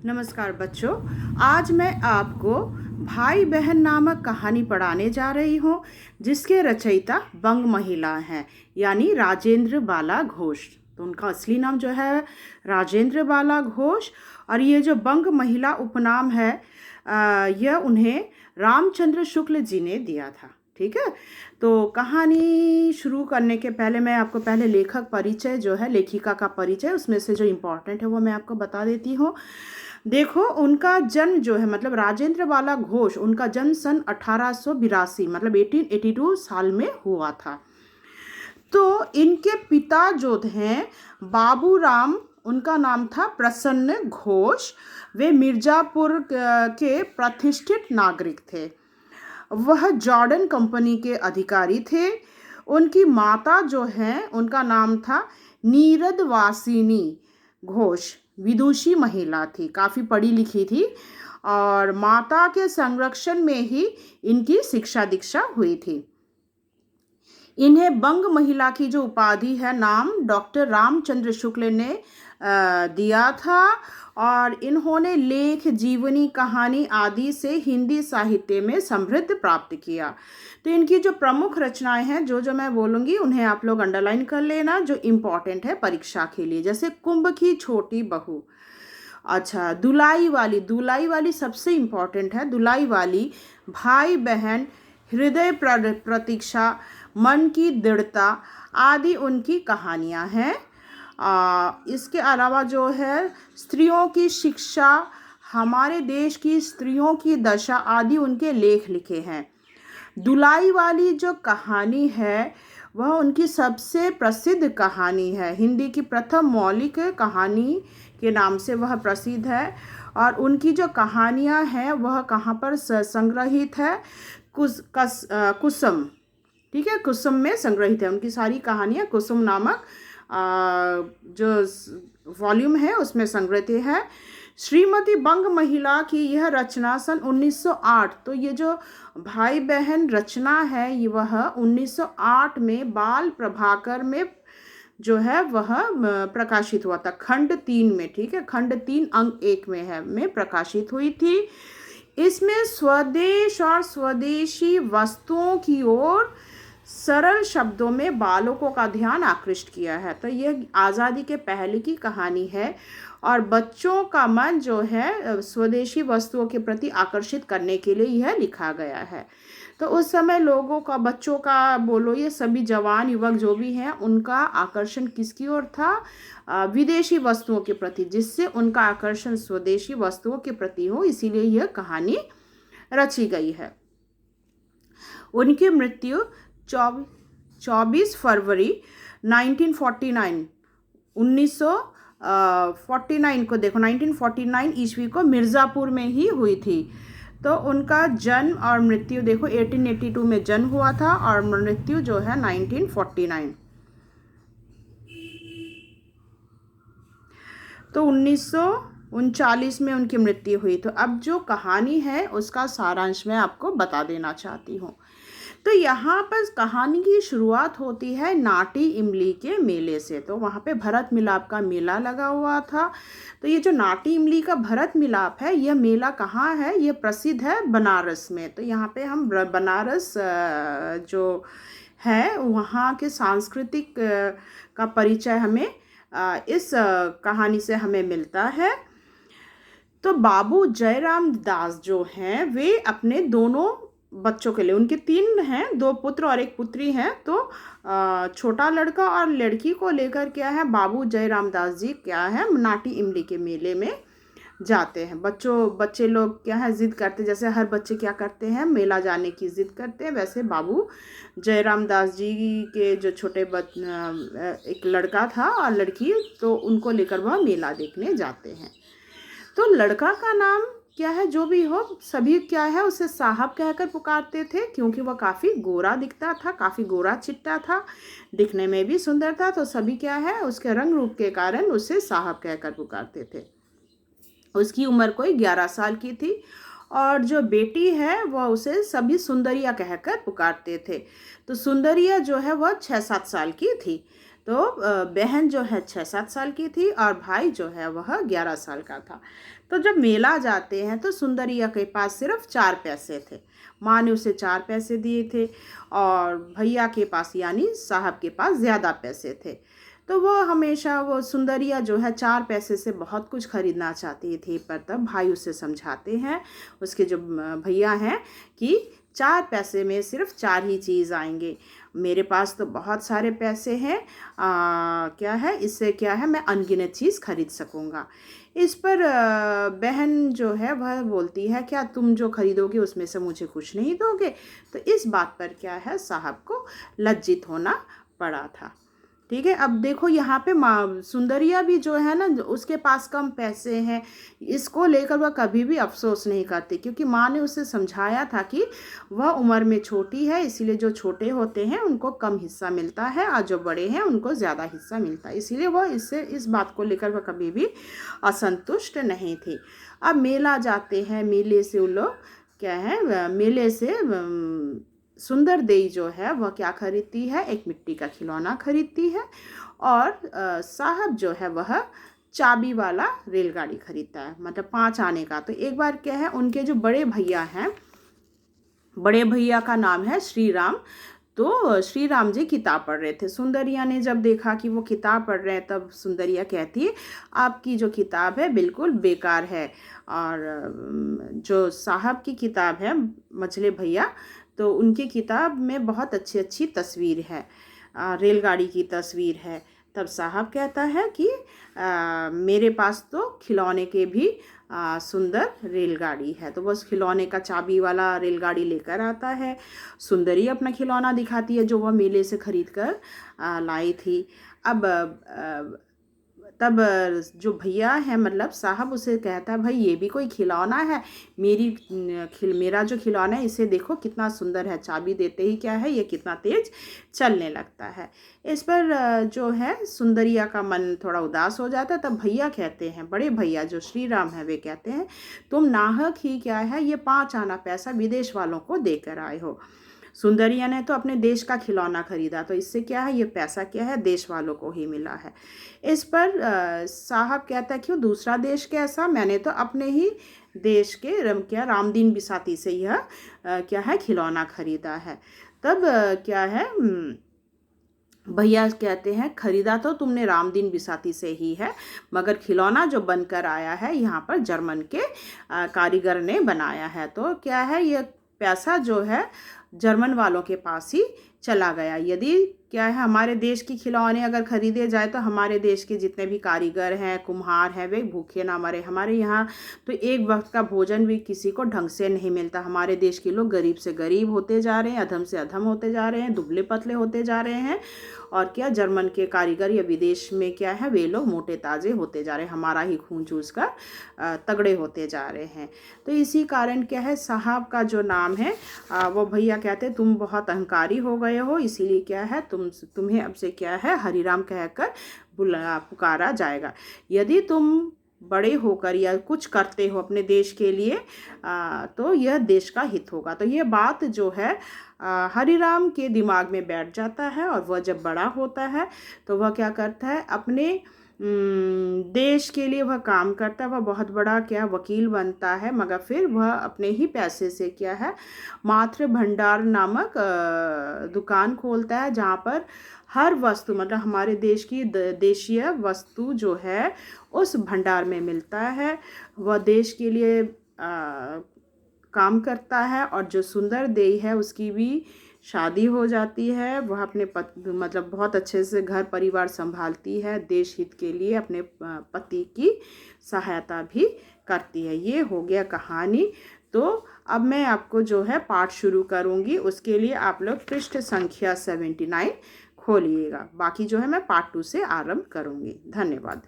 नमस्कार बच्चों। आज मैं आपको भाई बहन नामक कहानी पढ़ाने जा रही हूँ, जिसके रचयिता बंग महिला हैं, यानी राजेंद्र बाला घोष। तो उनका असली नाम जो है राजेंद्र बाला घोष, और ये जो बंग महिला उपनाम है यह उन्हें रामचंद्र शुक्ल जी ने दिया था। ठीक है, तो कहानी शुरू करने के पहले मैं आपको पहले लेखक परिचय जो है, लेखिका का परिचय, उसमें से जो इम्पोर्टेंट है वो मैं आपको बता देती हूँ। देखो, उनका जन्म जो है मतलब राजेंद्र बाला घोष, उनका जन्म सन 1882 मतलब 1882 साल में हुआ था। तो इनके पिता जो हैं बाबू राम, उनका नाम था प्रसन्न घोष। वे मिर्ज़ापुर के प्रतिष्ठित नागरिक थे। वह जॉर्डन कंपनी के अधिकारी थे। उनकी माता जो हैं उनका नाम था नीरद वासिनी घोष, विदुषी महिला थी, काफ़ी पढ़ी लिखी थी, और माता के संरक्षण में ही इनकी शिक्षा दीक्षा हुई थी। इन्हें बंग महिला की जो उपाधि है, नाम डॉक्टर रामचंद्र शुक्ल ने दिया था, और इन्होंने लेख, जीवनी, कहानी आदि से हिंदी साहित्य में समृद्ध प्राप्त किया। तो इनकी जो प्रमुख रचनाएं हैं, जो मैं बोलूँगी उन्हें आप लोग अंडरलाइन कर लेना, जो इम्पॉर्टेंट है परीक्षा के लिए। जैसे कुंभ की छोटी बहू, अच्छा, दुलाई वाली सबसे इम्पॉर्टेंट है। दुलाई वाली, भाई बहन, हृदय प्रतीक्षा, मन की दृढ़ता आदि उनकी कहानियाँ हैं। इसके अलावा जो है स्त्रियों की शिक्षा, हमारे देश की स्त्रियों की दशा आदि उनके लेख लिखे हैं। दुलाई वाली जो कहानी है वह उनकी सबसे प्रसिद्ध कहानी है। हिंदी की प्रथम मौलिक कहानी के नाम से वह प्रसिद्ध है, और उनकी जो कहानियाँ हैं वह कहाँ पर संग्रहित है? कुसुम, ठीक है, कुसुम में संग्रहित है। उनकी सारी कहानियाँ कुसुम नामक जो वॉल्यूम है उसमें संग्रहित है। श्रीमती बंग महिला की यह रचना सन 1908, तो ये जो भाई बहन रचना है ये वह 1908 में बाल प्रभाकर में जो है वह प्रकाशित हुआ था, खंड 3 में। ठीक है, खंड 3 अंक 1 में है, में प्रकाशित हुई थी। इसमें स्वदेश और स्वदेशी वस्तुओं की ओर सरल शब्दों में बालकों का ध्यान आकृष्ट किया है। तो यह आज़ादी के पहले की कहानी है, और बच्चों का मन जो है स्वदेशी वस्तुओं के प्रति आकर्षित करने के लिए यह लिखा गया है। तो उस समय लोगों का, बच्चों का बोलो, ये सभी जवान युवक जो भी हैं, उनका आकर्षण किसकी ओर था? विदेशी वस्तुओं के प्रति, जिससे उनका आकर्षण स्वदेशी वस्तुओं के प्रति हो, इसीलिए यह कहानी रची गई है। उनकी मृत्यु 24 फरवरी 1949 को, देखो 1949 ईस्वी को मिर्ज़ापुर में ही हुई थी। तो उनका जन्म और मृत्यु देखो 1882 में जन्म हुआ था, और मृत्यु जो है 1949। तो 1939 में उनकी मृत्यु हुई। तो अब जो कहानी है उसका सारांश मैं आपको बता देना चाहती हूँ। तो यहाँ पर कहानी की शुरुआत होती है नाटी इमली के मेले से। तो वहाँ पे भरत मिलाप का मेला लगा हुआ था। तो ये जो नाटी इमली का भरत मिलाप है, यह मेला कहाँ है? ये प्रसिद्ध है बनारस में। तो यहाँ पे हम बनारस जो है वहाँ के सांस्कृतिक का परिचय हमें इस कहानी से हमें मिलता है। तो बाबू जयराम दास जो हैं, वे अपने दोनों बच्चों के लिए, उनके 3 हैं, 2 पुत्र और 1 पुत्री हैं। तो छोटा लड़का और लड़की को लेकर क्या है, बाबू जयराम दास जी क्या है, नाटी इमली के मेले में जाते हैं। बच्चे लोग क्या है, ज़िद करते, जैसे हर बच्चे क्या करते हैं, मेला जाने की ज़िद करते हैं, वैसे बाबू जयराम दास जी के जो छोटे एक लड़का था और लड़की, तो उनको लेकर वह मेला देखने जाते हैं। तो लड़का का नाम क्या है, जो भी हो, सभी क्या है उसे साहब कहकर पुकारते थे, क्योंकि वह काफ़ी गोरा दिखता था, काफ़ी गोरा चिट्टा था, दिखने में भी सुंदर था। तो सभी क्या है उसके रंग रूप के कारण उसे साहब कहकर पुकारते थे। उसकी उम्र कोई 11 साल की थी, और जो बेटी है वह उसे सभी सुंदरिया कहकर पुकारते थे। तो सुंदरिया जो है वह 6-7 साल की थी। तो बहन जो है 6-7 साल की थी, और भाई जो है वह 11 साल का था। तो जब मेला जाते हैं तो सुंदरिया के पास सिर्फ 4 पैसे थे। माँ ने उसे 4 पैसे दिए थे और भैया के पास यानी साहब के पास ज़्यादा पैसे थे। तो वो हमेशा वो सुंदरिया जो है 4 पैसे से बहुत कुछ खरीदना चाहती थी, पर तब भाई उसे समझाते हैं, उसके जो भैया हैं, कि 4 पैसे में सिर्फ 4 ही चीज़ आएंगे, मेरे पास तो बहुत सारे पैसे हैं, क्या है इससे क्या है मैं अनगिनत चीज़ खरीद सकूँगा। इस पर बहन जो है वह बोलती है, क्या तुम जो खरीदोगे उसमें से मुझे कुछ नहीं दोगे? तो इस बात पर क्या है साहब को लज्जित होना पड़ा था। ठीक है, अब देखो यहाँ पे माँ सुंदरिया भी जो है ना, उसके पास कम पैसे हैं, इसको लेकर वह कभी भी अफसोस नहीं करती, क्योंकि माँ ने उसे समझाया था कि वह उम्र में छोटी है, इसीलिए जो छोटे होते हैं उनको कम हिस्सा मिलता है और जो बड़े हैं उनको ज़्यादा हिस्सा मिलता है, इसीलिए वह इस बात को लेकर वह कभी भी असंतुष्ट नहीं थी। अब मेला जाते हैं, मेले से उन लोग क्या है, मेले से सुंदर देई जो है वह क्या खरीदती है, एक मिट्टी का खिलौना खरीदती है, और साहब जो है वह चाबी वाला रेलगाड़ी खरीदता है, मतलब 5 आने का। तो एक बार क्या है, उनके जो बड़े भैया हैं, बड़े भैया का नाम है श्री राम, तो श्री राम जी किताब पढ़ रहे थे। सुंदरिया ने जब देखा कि वो किताब पढ़ रहे हैं, तब सुंदरिया कहती है, आपकी जो किताब है बिल्कुल बेकार है, और जो साहब की किताब है मझले भैया, तो उनकी किताब में बहुत अच्छी अच्छी तस्वीर है, रेलगाड़ी की तस्वीर है। तब साहब कहता है कि मेरे पास तो खिलौने के भी सुंदर रेलगाड़ी है। तो बस खिलौने का चाबी वाला रेलगाड़ी लेकर आता है। सुंदरी अपना खिलौना दिखाती है जो वह मेले से खरीद कर लाई थी। अब तब जो भैया है मतलब साहब उसे कहता है, भाई ये भी कोई खिलौना है, मेरा जो खिलौना है इसे देखो कितना सुंदर है, चाबी देते ही क्या है ये कितना तेज चलने लगता है। इस पर जो है सुंदरिया का मन थोड़ा उदास हो जाता है। तब भैया कहते हैं, बड़े भैया जो श्री राम है वे कहते हैं, तुम नाहक ही क्या है ये 5 आना पैसा विदेश वालों को देकर आए हो। सुंदरिया ने तो अपने देश का खिलौना खरीदा, तो इससे क्या है ये पैसा क्या है देश वालों को ही मिला है। इस पर साहब कहता है, क्यों दूसरा देश कैसा, मैंने तो अपने ही देश के रामदीन बिसाती से यह क्या है खिलौना खरीदा है। तब क्या है भैया कहते हैं, खरीदा तो तुमने रामदीन बिसाती से ही है, मगर खिलौना जो बनकर आया है यहाँ पर जर्मन के कारीगर ने बनाया है। तो क्या है ये पैसा जो है जर्मन वालों के पास ही चला गया। यदि क्या है हमारे देश की खिलौने अगर खरीदे जाए तो हमारे देश के जितने भी कारीगर हैं, कुम्हार हैं, वे भूखे ना मरे। हमारे यहाँ तो एक वक्त का भोजन भी किसी को ढंग से नहीं मिलता। हमारे देश के लोग गरीब से गरीब होते जा रहे हैं, अधम से अधम होते जा रहे हैं, दुबले पतले होते जा रहे हैं, और क्या जर्मन के कारीगर या विदेश में क्या है वे लोग मोटे ताजे होते जा रहे हैं, हमारा ही खून चूस कर तगड़े होते जा रहे हैं। तो इसी कारण क्या है साहब का जो नाम है वो भैया कहते हैं तुम बहुत अहंकारी हो गए हो, इसीलिए क्या है तुम्हें अब से क्या है हरिराम कहकर पुकारा जाएगा। यदि तुम बड़े होकर या कुछ करते हो अपने देश के लिए तो यह देश का हित होगा। तो ये बात जो है हरिराम के दिमाग में बैठ जाता है, और वह जब बड़ा होता है तो वह क्या करता है अपने देश के लिए वह काम करता है। वह बहुत बड़ा क्या वकील बनता है, मगर फिर वह अपने ही पैसे से क्या है मातृ भंडार नामक दुकान खोलता है, जहाँ पर हर वस्तु मतलब हमारे देश की देशीय वस्तु जो है उस भंडार में मिलता है। वह देश के लिए काम करता है, और जो सुंदर देई है उसकी भी शादी हो जाती है। वह अपने मतलब बहुत अच्छे से घर परिवार संभालती है, देश हित के लिए अपने पति की सहायता भी करती है। ये हो गया कहानी। तो अब मैं आपको जो है पाठ शुरू करूँगी, उसके लिए आप लोग पृष्ठ संख्या 79 खोलिएगा। बाकी जो है मैं पार्ट 2 से आरंभ करूँगी। धन्यवाद।